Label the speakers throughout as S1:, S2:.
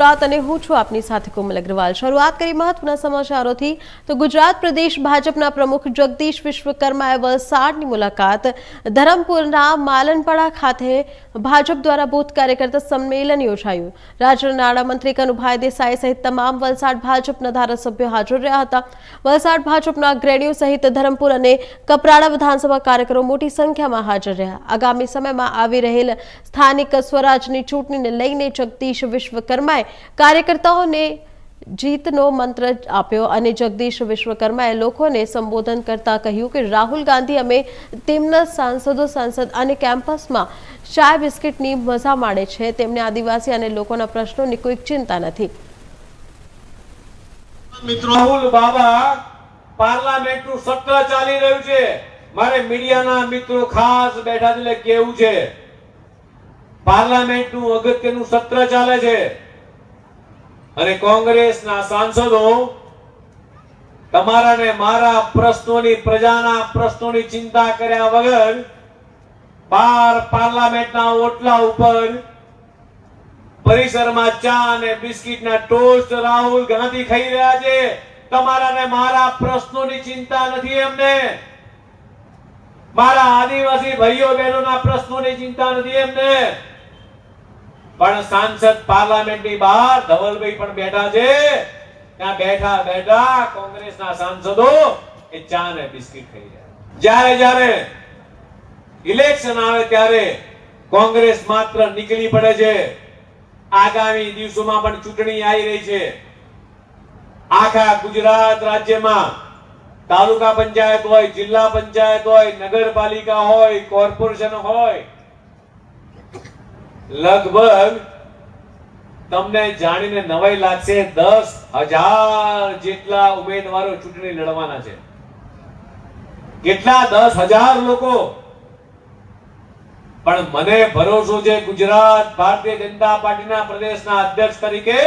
S1: અને હું છું આપની સાથે કોમલ અગ્રવાલ। શરૂઆત કરી મહત્વના સમાચારોથી તો ગુજરાત પ્રદેશ ભાજપના પ્રમુખ જગદીશ વિશ્વકર્માએ વલસાડની મુલાકાત। ધરમપુરના માલનપડા ખાતે ભાજપ દ્વારા બૂથ કાર્યકર્તા સંમેલન યોજાયું। રાજ્યના નાણામંત્રી કનુભાઈ દેસાઈ સહિત તમામ વલસાડ ભાજપના ધારાસભ્યો હાજર રહ્યા હતા। વલસાડ ભાજપના અગ્રણીઓ સહિત ધરમપુર અને કપરાડા વિધાનસભા કાર્યકરો મોટી સંખ્યામાં હાજર રહ્યા। આગામી સમયમાં આવી રહેલ સ્થાનિક સ્વરાજની ચૂંટણીને લઈને જગદીશ વિશ્વકર્માએ કાર્યકર્તાઓને જીતનો મંત્ર આપ્યો અને જગદીશ વિશ્વકર્માએ લોકોને સંબોધન કરતા કહ્યું કે રાહુલ ગાંધી અમે તેમના સાંસદ અને કેમ્પસમાં ચાય બિસ્કિટની મજા માણે છે। તેમને આદિવાસી અને લોકોના પ્રશ્નોની કોઈ ચિંતા નથી।
S2: મિત્રો રાહુલ બાબા પાર્લામેન્ટનું સત્ર ચાલી રહ્યું છે। મારે મીડિયાના મિત્રો ખાસ બેઠા છે કેવું છે પાર્લામેન્ટનું અગત્યનું સત્ર ચાલે છે અને કોંગ્રેસના સાંસદો તમારા ને મારા પ્રશ્નોની પ્રજાના પ્રશ્નોની ચિંતા કર્યા વગર બાર પાર્લામેન્ટના ઓટલા ઉપર પરિસરમાં ચા અને બિસ્કિટના ટોસ્ટ રાહુલ ગાંધી ખાઈ રહ્યા છે। તમારા ને મારા પ્રશ્નોની ચિંતા નથી એમને। મારા આદિવાસી ભાઈઓ બહેનોના પ્રશ્નોની ચિંતા નથી એમને। પણ સાંસદ પાર્લામેન્ટની બહાર ધવલભાઈ પણ બેઠા છે। ત્યાં બેઠા બેઠા કોંગ્રેસના સાંસદો એ ચા અને બિસ્કિટ ખાઈ રહ્યા। જ્યારે જ્યારે ઇલેક્શન આવે ત્યારે કોંગ્રેસ માત્ર નીકળી પડે છે। આગામી દિવસોમાં પણ ચૂંટણી આવી રહી છે। આખા ગુજરાત રાજ્યમાં તાલુકા પંચાયત હોય, જિલ્લા પંચાયત હોય, નગરપાલિકા હોય, કોર્પોરેશન હોય, લગભગ તમને જાણીને નવાઈ લાગશે 10,000 જેટલા ઉમેદવારો ચૂંટણી લડવાના છે। કેટલા 10,000 લોકો? પણ મને ભરોસો છે ગુજરાત ભારતીય જનતા પાર્ટીના પ્રદેશના અધ્યક્ષ તરીકે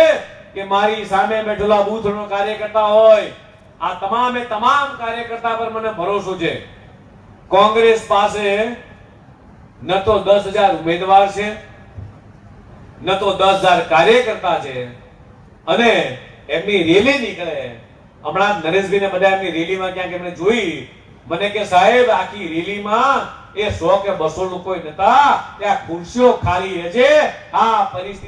S2: કે મારી સામે બેઠેલા બૂથનો કાર્યકર્તા હોય, આ તમામે તમામ કાર્યકર્તા પર મને ભરોસો છે। કોંગ્રેસ પાસે ન તો 10,000 ઉમેદવાર છે, ન તો 10,000 કાર્યકર્તા છે અને એમની રેલી નીકળે। હમણાં નરેશભાઈને બધા એમની રેલીમાં ક્યાંક એમને જોઈ, મને કે સાહેબ આખી રેલીમાં એ 100 કે 200 લોકો નતા, ત્યાં ખુરશીઓ ખાલી છે। આ પરિસ્થિતિ